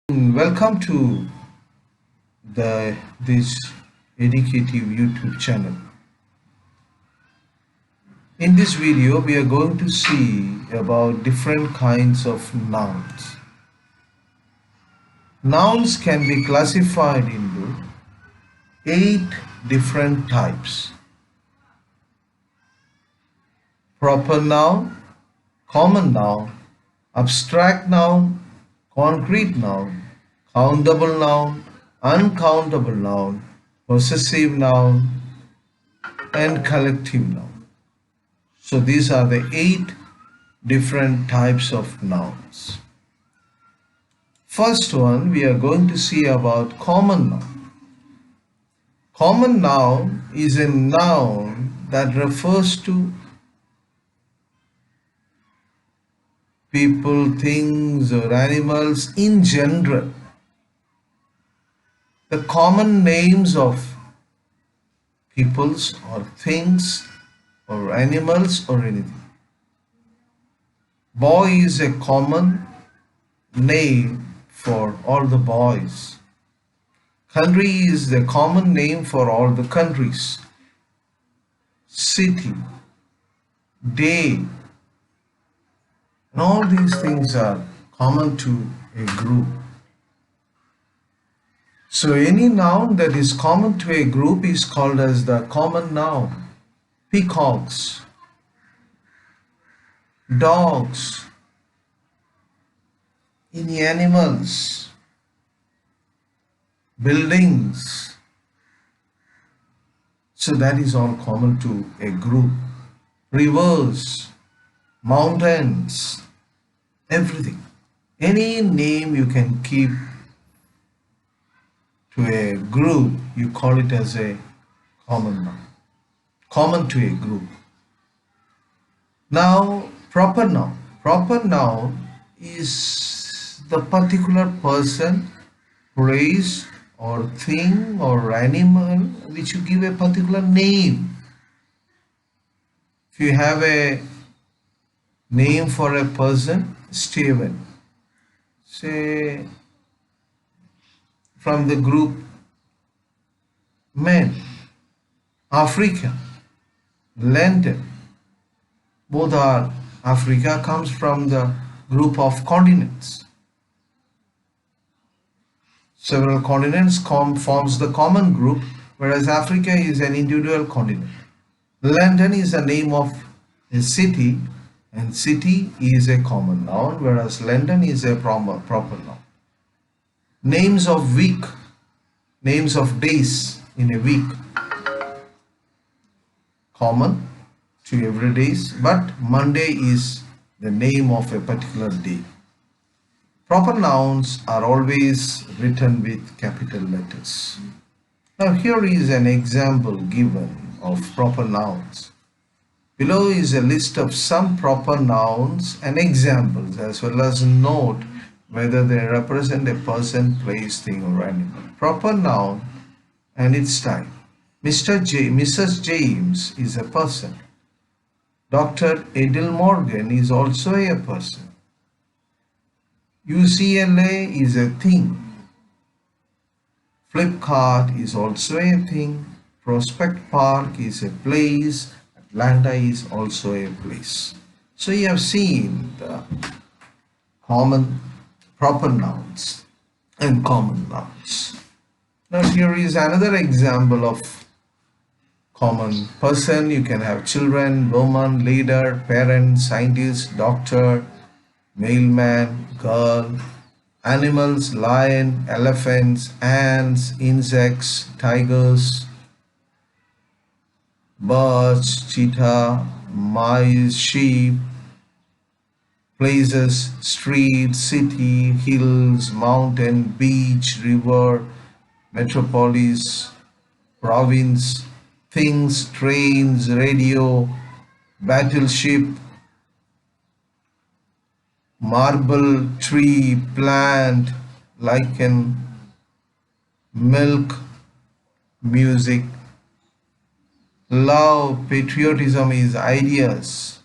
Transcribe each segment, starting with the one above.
Welcome to this educative YouTube channel. In this video, we are going to see about different kinds of nouns. Nouns can be classified into 8 different types: proper noun, common noun, abstract noun, concrete noun, countable noun, uncountable noun, possessive noun, and collective noun. So these are the 8 different types of nouns. First one, we are going to see about common noun. Common noun is a noun that refers to people, things, or animals in general. The common names of peoples or things or animals or anything. Boy is a common name for all the boys. Country is the common name for all the countries. City, day, and all these things are common to a group. So any noun that is common to a group is called as the common noun. Peacocks, dogs, any animals, buildings. So that is all common to a group. Rivers, mountains, everything. Any name you can keep to a group, you call it as a common noun. Common to a group. Now, proper noun. Proper noun is the particular person, place, or thing, or animal which you give a particular name. If you have a name for a person, Stephen, say from the group men, Africa, London, both are Africa comes from the group of continents. Several continents forms the common group, whereas Africa is an individual continent. London is the name of a city, and city is a common noun, whereas London is a proper noun. Names of week, names of days in a week, common to every days, but Monday is the name of a particular day. Proper nouns are always written with capital letters. Now here is an example given of proper nouns. Below is a list of some proper nouns and examples, as well as note whether they represent a person, place, thing, or animal. Proper noun and its type. Mrs. James is a person. Dr. Edil Morgan is also a person. UCLA is a thing. Flipkart is also a thing. Prospect Park is a place. Atlanta is also a place. So you have seen the common proper nouns and common nouns. Now here is another example of common person. You can have children, woman, leader, parent, scientist, doctor, mailman, girl. Animals, lion, elephants, ants, insects, tigers, birds, cheetah, mice, sheep. Places, street, city, hills, mountain, beach, river, metropolis, province, things, trains, radio, battleship, marble, tree, plant, lichen, milk, music. Love, patriotism is ideas,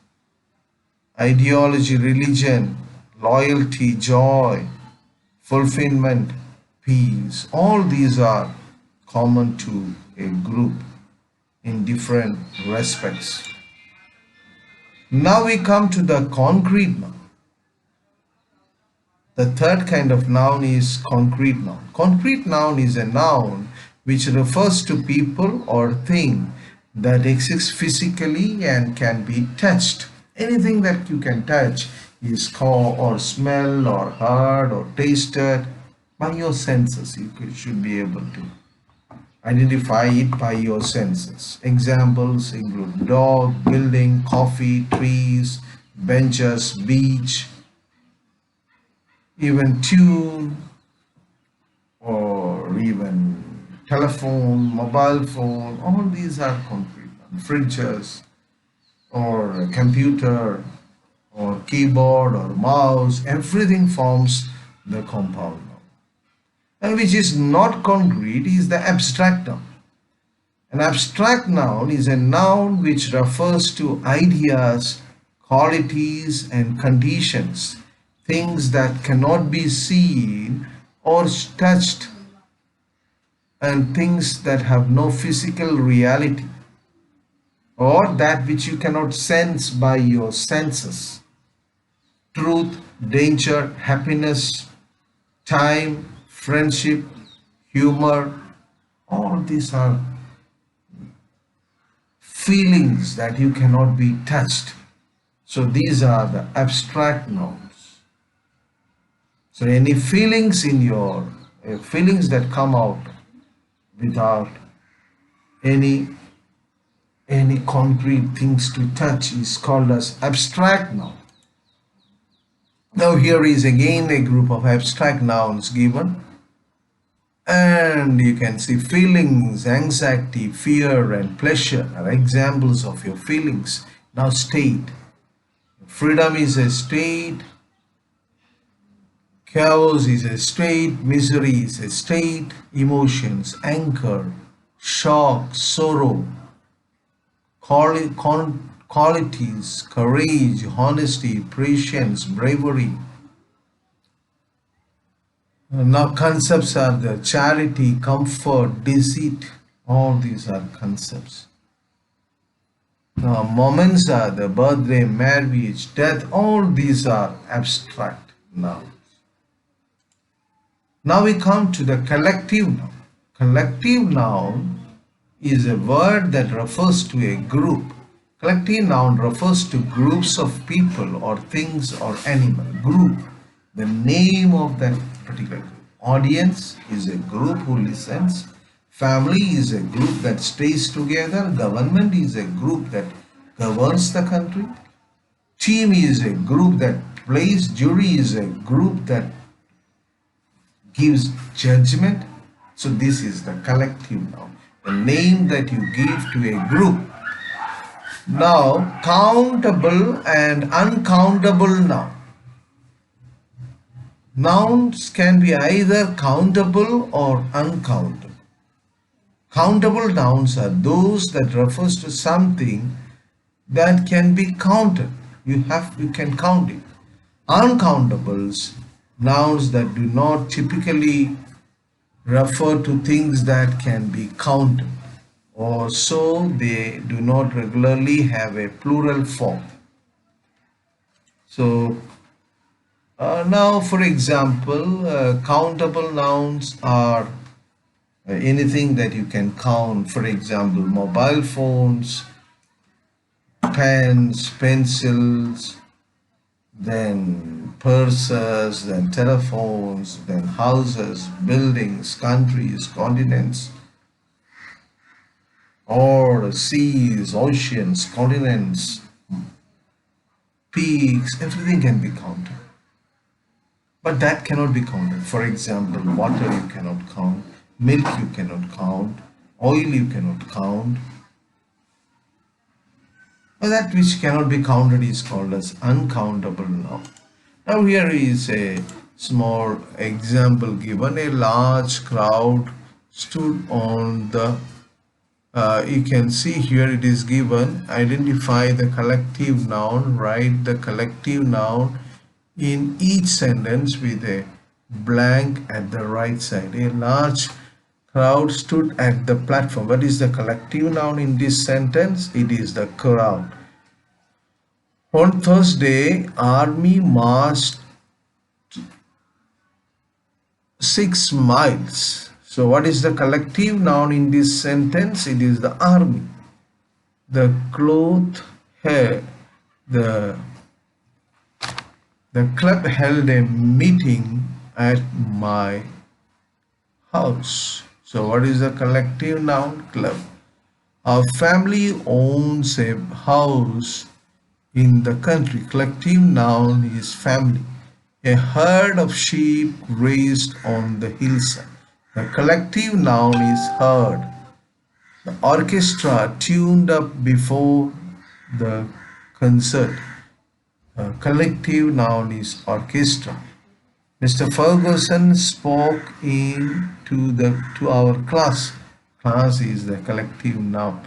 ideology, religion, loyalty, joy, fulfillment, peace. All these are common to a group in different respects. Now we come to the concrete noun. The third kind of noun is concrete noun. Concrete noun is a noun which refers to people or thing that exists physically and can be touched. Anything that you can touch is called or smell or heard or tasted by your senses. Should be able to identify it by your senses. Examples include dog, building, coffee, trees, benches, beach, even tune, or even telephone, mobile phone. All these are concrete. Fridges or a computer or keyboard or mouse, everything forms the compound noun. And which is not concrete is the abstract noun. An abstract noun is a noun which refers to ideas, qualities and conditions, things that cannot be seen or touched, and things that have no physical reality, or that which you cannot sense by your senses. Truth, danger, happiness, time, friendship, humor, all these are feelings that you cannot be touched. So these are the abstract nouns. So any feelings in your feelings that come out without any concrete things to touch is called as abstract noun. Now here is again a group of abstract nouns given, and you can see feelings, anxiety, fear and pleasure are examples of your feelings. Now state. Freedom is a state, chaos is a state, misery is a state, emotions, anger, shock, sorrow, qualities, courage, honesty, patience, bravery. Now concepts are the charity, comfort, deceit. All these are concepts. Now moments are the birthday, marriage, death. All these are abstract nouns. Now we come to the collective noun. Collective noun is a word that refers to a group. Collective noun refers to groups of people or things or animal. Group, the name of that particular group. Audience is a group who listens. Family is a group that stays together. Government is a group that governs the country. Team is a group that plays. Jury is a group that gives judgment. So this is the collective noun, the name that you give to a group. Now countable and uncountable noun. Nouns can be either countable or uncountable. Countable nouns are those that refers to something that can be counted. You can count it. Uncountables, nouns that do not typically refer to things that can be counted, or so they do not regularly have a plural form. So now for example, countable nouns are anything that you can count. For example, mobile phones, pens, pencils, then purses, then telephones, then houses, buildings, countries, continents, or seas, oceans, continents, peaks. Everything can be counted. But that cannot be counted. For example, water you cannot count, milk you cannot count, oil you cannot count. But that which cannot be counted is called as uncountable noun. Now here is a small example given. A large crowd stood on the you can see here it is given, identify the collective noun, write the collective noun in each sentence with a blank at the right side. A large crowd stood at the platform. What is the collective noun in this sentence? It is the crowd. On Thursday, army marched 6 miles. So what is the collective noun in this sentence? It is the army. The cloth hair. The The club held a meeting at my house. So what is the collective noun? Club. Our family owns a house in the country. Collective noun is family. A herd of sheep grazed on the hillside. The collective noun is herd. The orchestra tuned up before the concert. Collective noun is orchestra. Mr. Ferguson spoke to our class. Class is the collective noun.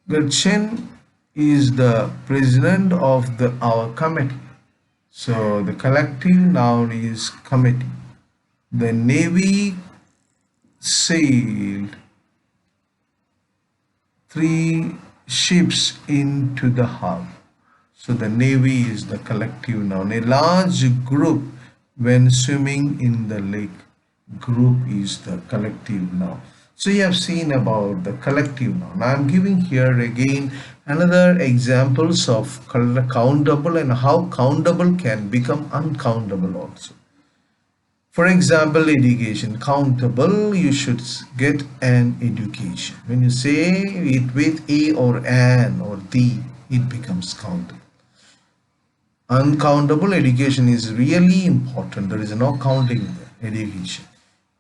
Gretchen is the president of our committee. So the collective noun is committee. The Navy sailed 3 ships into the harbor. So the Navy is the collective noun. A large group when swimming in the lake. Group is the collective noun. So you have seen about the collective noun. I am giving here again another examples of countable and how countable can become uncountable also. For example, education. Countable, you should get an education. When you say it with a or an or the, it becomes countable. Uncountable, education is really important. There is no counting the education.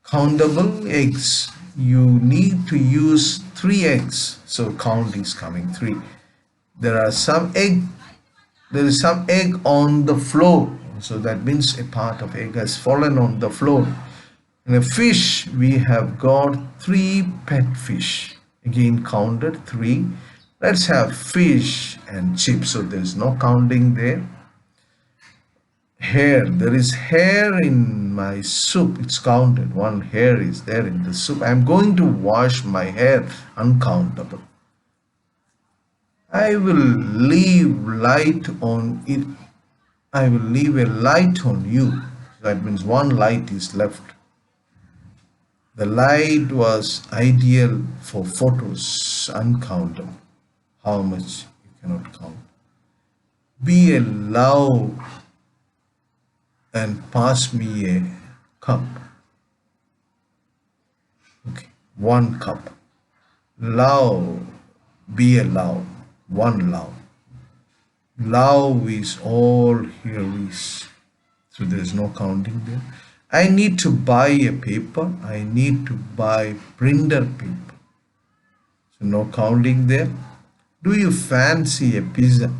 Countable, eggs. You need to use 3 eggs. So count is coming 3. There is some egg on the floor. So that means a part of egg has fallen on the floor. And a fish, we have got 3 pet fish. Again counted 3. Let's have fish and chips. So there is no counting there. Hair, there is hair in my soup. It's counted. 1 hair is there in the soup. I'm going to wash my hair. Uncountable. I will leave light on it. I will leave a light on you. That means 1 light is left. The light was ideal for photos. Uncountable. How much you cannot count. Be a love and pass me a cup. Okay, 1 cup. Love, be a love. 1 love. Love is all here is. So there is no counting there. I need to buy a paper. I need to buy printer paper. So no counting there. Do you fancy a pizza?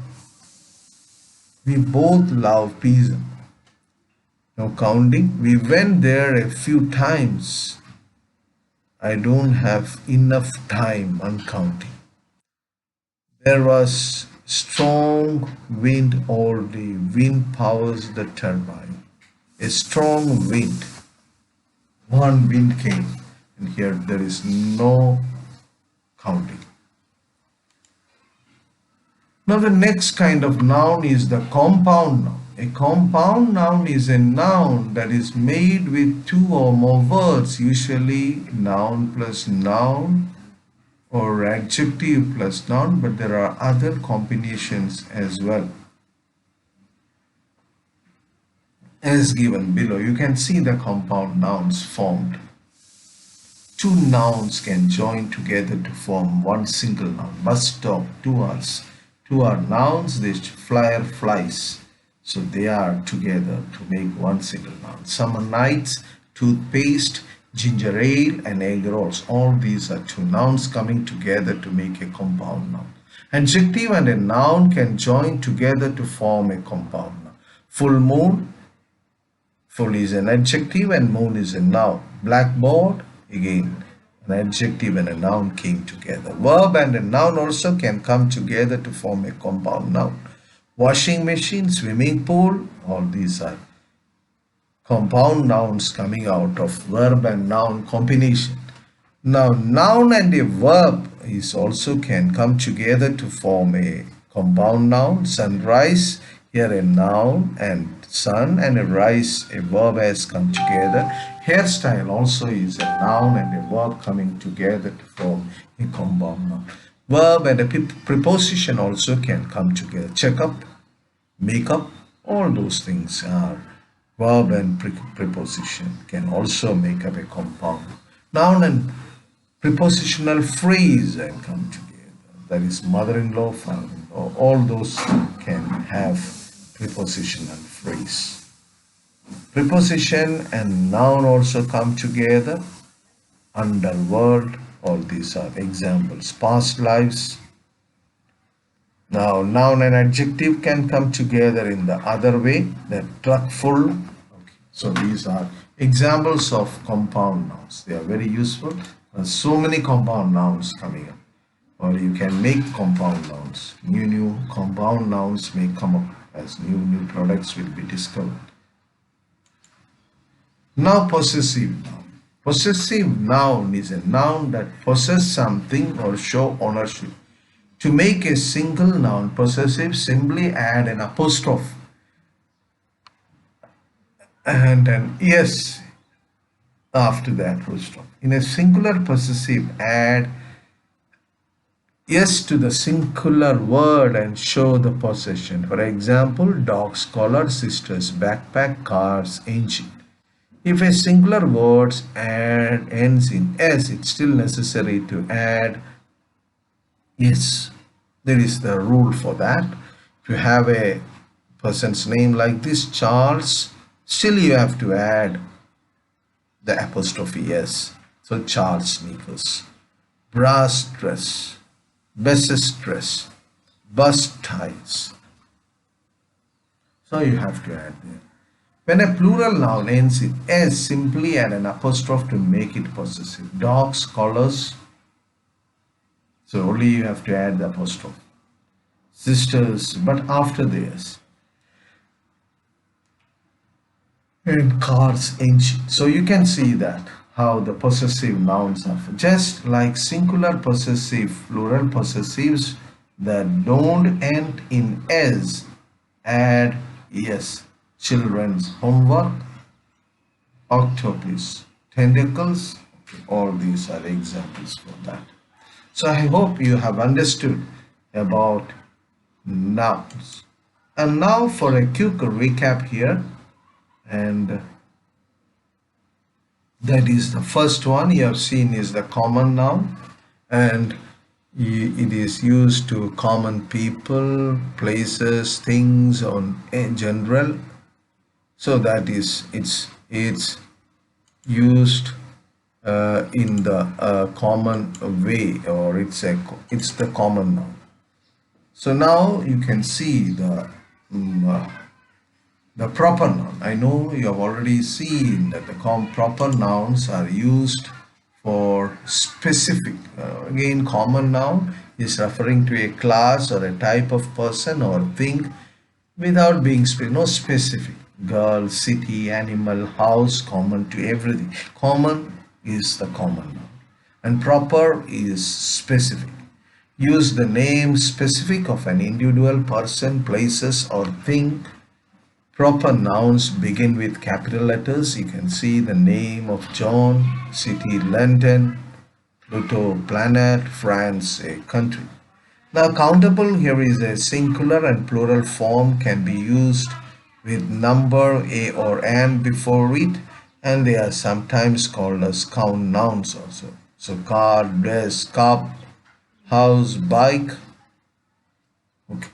We both love pizza. No counting. We went there a few times. I don't have enough time. Uncounting. There was strong wind all day. Wind powers the turbine. A strong wind. 1 wind came. And here there is no counting. Now the next kind of noun is the compound noun. A compound noun is a noun that is made with 2 or more words, usually noun plus noun or adjective plus noun, but there are other combinations as well. As given below, you can see the compound nouns formed. 2 nouns can join together to form 1 single noun. Bus stop, 2 hours. 2 are nouns. This flyer flies. So they are together to make 1 single noun. Summer nights, toothpaste, ginger ale and egg rolls. All these are 2 nouns coming together to make a compound noun. Adjective and a noun can join together to form a compound noun. Full moon. Full is an adjective and moon is a noun. Blackboard, again an adjective and a noun came together. Verb and a noun also can come together to form a compound noun. Washing machine, swimming pool, all these are compound nouns coming out of verb and noun combination. Now, noun and a verb is also can come together to form a compound noun. Sunrise, here a noun, and sun and a rise, a verb has come together. Hairstyle also is a noun and a verb coming together to form a compound noun. Verb and a preposition also can come together. Check up, make up, all those things are verb and preposition can also make up a compound. Noun and prepositional phrase and come together. That is mother-in-law, father-in-law, all those can have prepositional phrase. Preposition and noun also come together. Underworld, all these are examples. Past lives. Now, noun and adjective can come together in the other way, the truck full. Okay. So, these are examples of compound nouns. They are very useful. So many compound nouns coming up. Or you can make compound nouns. New compound nouns may come up as new products will be discovered. Now, possessive noun. Possessive noun is a noun that possesses something or show ownership. To make a single noun possessive, simply add an apostrophe and an yes after the apostrophe. In a singular possessive, add yes to the singular word and show the possession. For example, dog's collar, sister's backpack, car's engine. If a singular word ends in s, it's still necessary to add yes. There is the rule for that. If you have a person's name like this, Charles, still you have to add the apostrophe s. So Charles sneakers, brass dress, bestest dress, bus ties. So you have to add there. When a plural noun ends in s, simply add an apostrophe to make it possessive. Dogs, collars. So only you have to add the apostrophe. Sisters, but after this. And cars, engine. So you can see that how the possessive nouns are. Just like singular possessive, plural possessives that don't end in s, add yes. Children's homework, octopus, tentacles, all these are examples for that. So I hope you have understood about nouns. And now for a quick recap here, and that is the first one you have seen is the common noun, and it is used to common people, places, things on in general. So that is it's used in the common way, or it's the common noun. So now you can see the proper noun. I know you have already seen that the proper nouns are used for specific. Again, common noun is referring to a class or a type of person or thing without being no specific. Girl, city, animal, house, common to everything. Common is the common noun, and proper is specific. Use the name specific of an individual, person, places, or thing. Proper nouns begin with capital letters. You can see the name of John, city London, Pluto planet, France a country. Now countable here is a singular and plural form, can be used with number a or an before it, and they are sometimes called as count nouns also. So car, dress, cup, house, bike. Okay.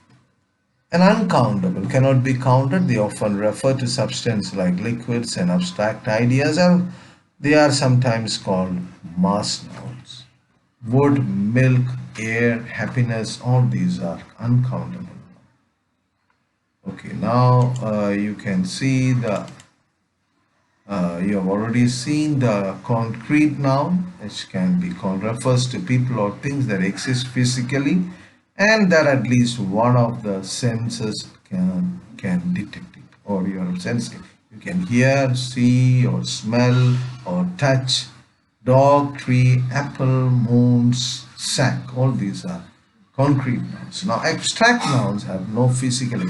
And uncountable cannot be counted. They often refer to substance like liquids and abstract ideas, and they are sometimes called mass nouns. Wood, milk, air, happiness, all these are uncountable. Okay, now you can see you have already seen the concrete noun, which can be called refers to people or things that exist physically and that at least one of the senses can detect it, or your sense you can hear, see, or smell, or touch. Dog, tree, apple, moons, sack, all these are concrete nouns. Now abstract nouns have no physical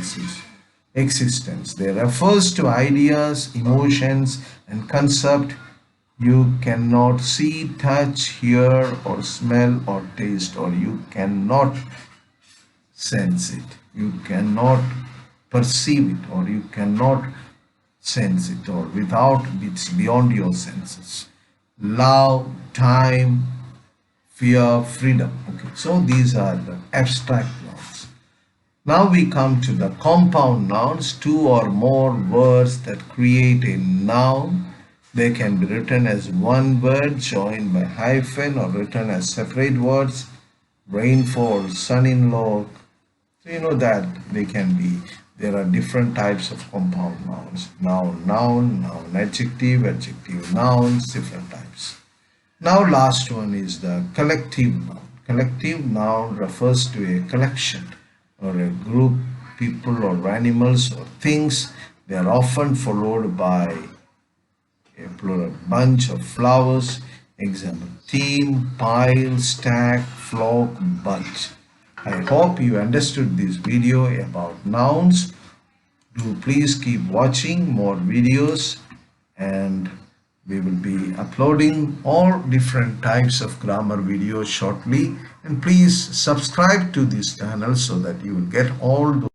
existence. They refers to ideas, emotions, and concept you cannot see, touch, hear, or smell, or taste, or you cannot sense it. You cannot perceive it, or you cannot sense it, or without it's beyond your senses. Love, time, fear, freedom. Okay, so these are the abstract nouns. Now we come to the compound nouns, two or more words that create a noun. They can be written as one word joined by hyphen or written as separate words. Rainfall, son-in-law. So you know that they can be, there are different types of compound nouns. Noun, adjective, adjective nouns, different types. Now last one is the collective noun. Collective noun refers to a collection or a group, people or animals or things. They are often followed by a plural bunch of flowers. Example, team, pile, stack, flock, bunch. I hope you understood this video about nouns. Do please keep watching more videos, and we will be uploading all different types of grammar videos shortly. And please subscribe to this channel so that you will get all those